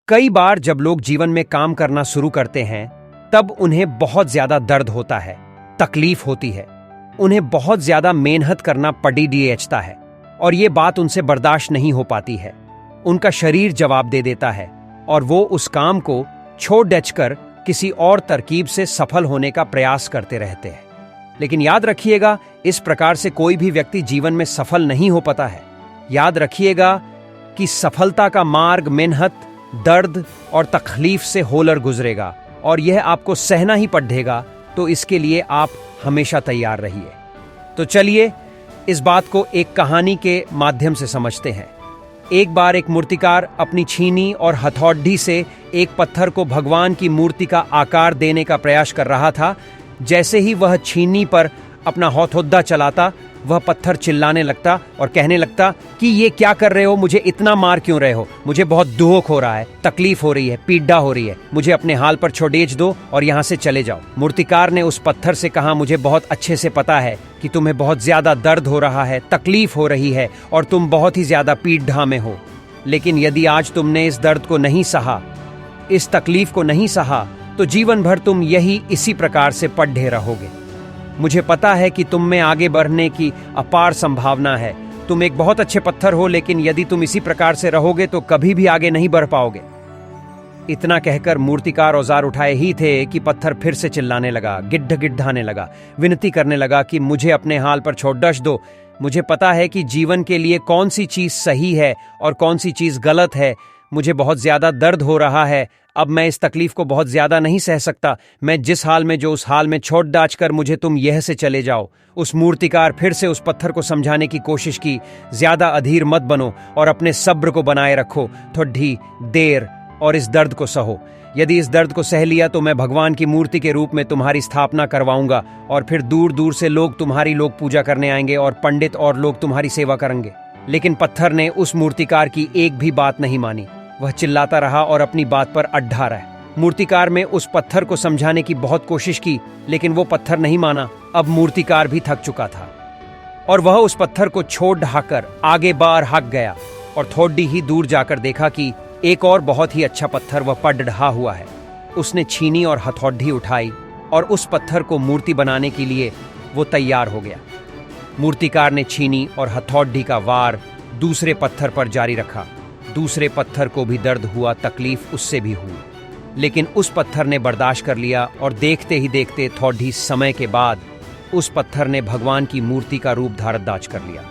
कई बार जब लोग जीवन में काम करना शुरू करते हैं तब उन्हें बहुत ज्यादा दर्द होता है, तकलीफ होती है, उन्हें बहुत ज्यादा मेहनत करना पड़ता है और ये बात उनसे बर्दाश्त नहीं हो पाती है। उनका शरीर जवाब दे देता है और वो उस काम को छोड़ कर किसी और तरकीब से सफल होने का प्रयास करते रहते हैं। लेकिन याद रखिएगा, इस प्रकार से कोई भी व्यक्ति जीवन में सफल नहीं हो पाता है। याद रखिएगा कि सफलता का मार्ग मेहनत, दर्द और तकलीफ से होकर गुजरेगा और यह आपको सहना ही पड़ेगा, तो इसके लिए आप हमेशा तैयार रहिए। तो चलिए इस बात को एक कहानी के माध्यम से समझते हैं। एक बार एक मूर्तिकार अपनी छीनी और हथौड़ी से एक पत्थर को भगवान की मूर्ति का आकार देने का प्रयास कर रहा था। जैसे ही वह छीनी पर अपना हथौड़ा चलाता, वह पत्थर चिल्लाने लगता और कहने लगता कि ये क्या कर रहे हो, मुझे इतना मार क्यों रहे हो, मुझे बहुत दुख हो रहा है, तकलीफ हो रही है, पीड़ा हो रही है, मुझे अपने हाल पर छोड़ दो और यहाँ से चले जाओ। मूर्तिकार ने उस पत्थर से कहा, मुझे बहुत अच्छे से पता है कि तुम्हें बहुत ज्यादा दर्द हो रहा है, तकलीफ हो रही है और तुम बहुत ही ज्यादा पीड़ा में हो, लेकिन यदि आज तुमने इस दर्द को नहीं सहा, इस तकलीफ को नहीं सहा, तो जीवन भर तुम इसी प्रकार से पड़े रहोगे। मुझे पता है कि तुम में आगे बढ़ने की अपार संभावना है। तुम एक बहुत अच्छे पत्थर हो, लेकिन यदि तुम इसी प्रकार से रहोगे तो कभी भी आगे नहीं बढ़ पाओगे। इतना कहकर मूर्तिकार औजार उठाए ही थे कि पत्थर फिर से चिल्लाने लगा, गिड्ढाने लगा, विनती करने लगा कि मुझे अपने हाल पर छोड़ दो। मुझे पता है कि जीवन के लिए कौन सी चीज सही है और कौन सी चीज गलत है। मुझे बहुत ज्यादा दर्द हो रहा है, अब मैं इस तकलीफ को बहुत ज्यादा नहीं सह सकता। मैं जिस हाल में जो उस हाल में छोड़ कर मुझे तुम यह से चले जाओ। उस मूर्तिकार फिर से उस पत्थर को समझाने की कोशिश की, ज्यादा अधीर मत बनो और अपने सब्र को बनाए रखो, थोड़ी देर और इस दर्द को सहो। यदि इस दर्द को सह लिया तो मैं भगवान की मूर्ति के रूप में तुम्हारी स्थापना करवाऊंगा और फिर दूर दूर से लोग तुम्हारी पूजा करने आएंगे और पंडित और लोग तुम्हारी सेवा करेंगे। लेकिन पत्थर ने उस मूर्तिकार की एक भी बात नहीं मानी। वह चिल्लाता रहा और अपनी बात पर अड्ढा रहा। मूर्तिकार में उस पत्थर को समझाने की बहुत कोशिश की, लेकिन वो पत्थर नहीं माना। अब मूर्तिकार भी थक चुका था और वह उस पत्थर को छोड़ ढाकर आगे बार हक गया और थोड़ी ही दूर जाकर देखा कि एक और बहुत ही अच्छा पत्थर वह पड़ रहा हुआ है। उसने छीनी और हथौड़ी उठाई और उस पत्थर को मूर्ति बनाने के लिए वो तैयार हो गया। मूर्तिकार ने छीनी और हथौड़ी का वार दूसरे पत्थर पर जारी रखा। दूसरे पत्थर को भी दर्द हुआ, तकलीफ उससे भी हुई, लेकिन उस पत्थर ने बर्दाश्त कर लिया और देखते ही देखते थोड़ी समय के बाद उस पत्थर ने भगवान की मूर्ति का रूप धारण कर लिया।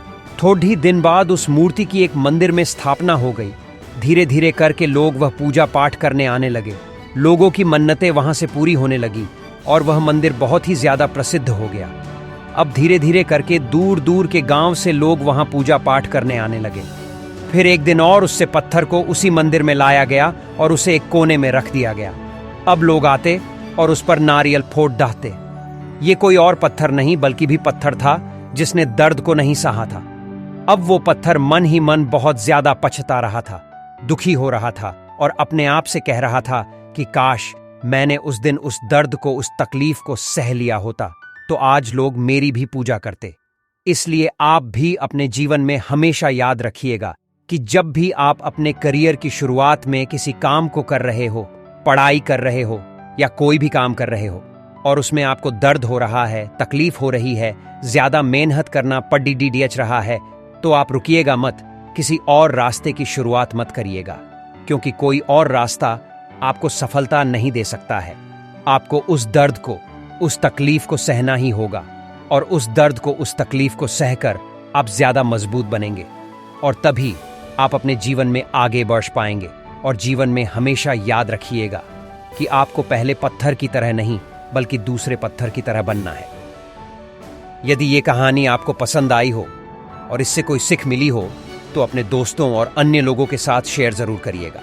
थोड़ी दिन बाद उस मूर्ति की एक मंदिर में स्थापना हो गई। धीरे धीरे करके लोग वह पूजा पाठ करने आने लगे। लोगों की मन्नतें वहां से पूरी होने लगी और वह मंदिर बहुत ही ज्यादा प्रसिद्ध हो गया। अब धीरे धीरे करके दूर दूर के गांव से लोग वहां पूजा पाठ करने आने लगे। फिर एक दिन और उससे पत्थर को उसी मंदिर में लाया गया और उसे एक कोने में रख दिया गया। अब लोग आते और उस पर नारियल फोड़ डालते। ये कोई और पत्थर नहीं बल्कि भी पत्थर था जिसने दर्द को नहीं सहा था। अब वो पत्थर मन ही मन बहुत ज्यादा पछता रहा था, दुखी हो रहा था और अपने आप से कह रहा था कि काश मैंने उस दिन उस दर्द को, उस तकलीफ को सह लिया होता तो आज लोग मेरी भी पूजा करते। इसलिए आप भी अपने जीवन में हमेशा याद रखिएगा कि जब भी आप अपने करियर की शुरुआत में किसी काम को कर रहे हो, पढ़ाई कर रहे हो या कोई भी काम कर रहे हो और उसमें आपको दर्द हो रहा है, तकलीफ हो रही है, ज्यादा मेहनत करना पड़ रहा है, तो आप रुकिएगा मत, किसी और रास्ते की शुरुआत मत करिएगा, क्योंकि कोई और रास्ता आपको सफलता नहीं दे सकता है। आपको उस दर्द को, उस तकलीफ को सहना ही होगा और उस दर्द को, उस तकलीफ को सहकर आप ज्यादा मजबूत बनेंगे और तभी आप अपने जीवन में आगे बढ़ पाएंगे। और जीवन में हमेशा याद रखिएगा कि आपको पहले पत्थर की तरह नहीं बल्कि दूसरे पत्थर की तरह बनना है। यदि ये कहानी आपको पसंद आई हो और इससे कोई सीख मिली हो तो अपने दोस्तों और अन्य लोगों के साथ शेयर जरूर करिएगा।